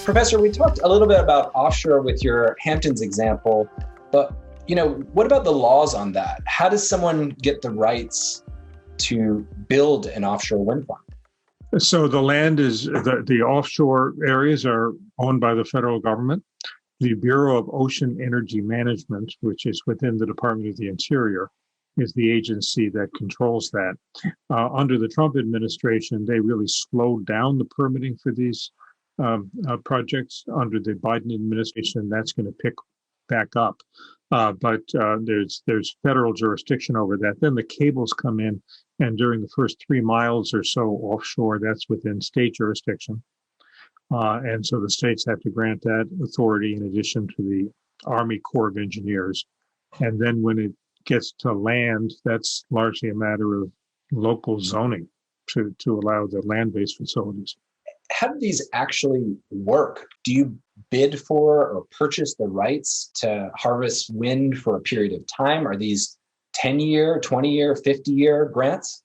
Professor, we talked a little bit about offshore with your Hamptons example, but what about the laws on that? How does someone get the rights to build an offshore wind farm? So the land is, the offshore areas are owned by the federal government. The Bureau of Ocean Energy Management, which is within the Department of the Interior, is the agency that controls that. Under the Trump administration, they really slowed down the permitting for these projects. Under the Biden administration, that's going to pick back up. But there's federal jurisdiction over that. Then the cables come in, and during the first 3 miles or so offshore, that's within state jurisdiction. And so the states have to grant that authority in addition to the Army Corps of Engineers. And then when it gets to land, that's largely a matter of local zoning to allow the land-based facilities. How do these actually work? Do you bid for or purchase the rights to harvest wind for a period of time? Are these 10-year, 20-year, 50-year grants?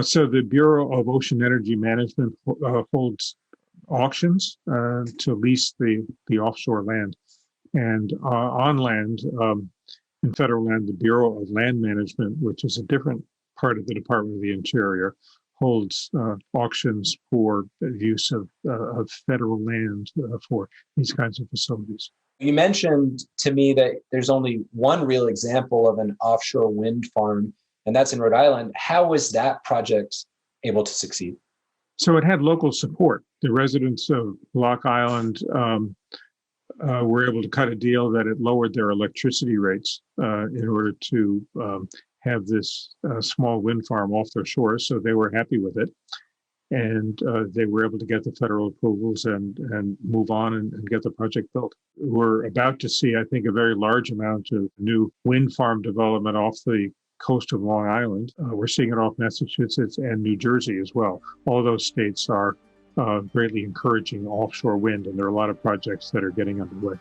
So the Bureau of Ocean Energy Management holds auctions to lease the offshore land. And on land, in federal land, the Bureau of Land Management, which is a different part of the Department of the Interior, holds auctions for the use of federal land for these kinds of facilities. You mentioned to me that there's only one real example of an offshore wind farm, and that's in Rhode Island. How was that project able to succeed? So it had local support. The residents of Block Island were able to cut a deal that it lowered their electricity rates in order to have this small wind farm off their shores. So they were happy with it. And they were able to get the federal approvals and move on and get the project built. We're about to see, I think, a very large amount of new wind farm development off the coast of Long Island. We're seeing it off Massachusetts and New Jersey as well. All those states are greatly encouraging offshore wind, and there are a lot of projects that are getting underway.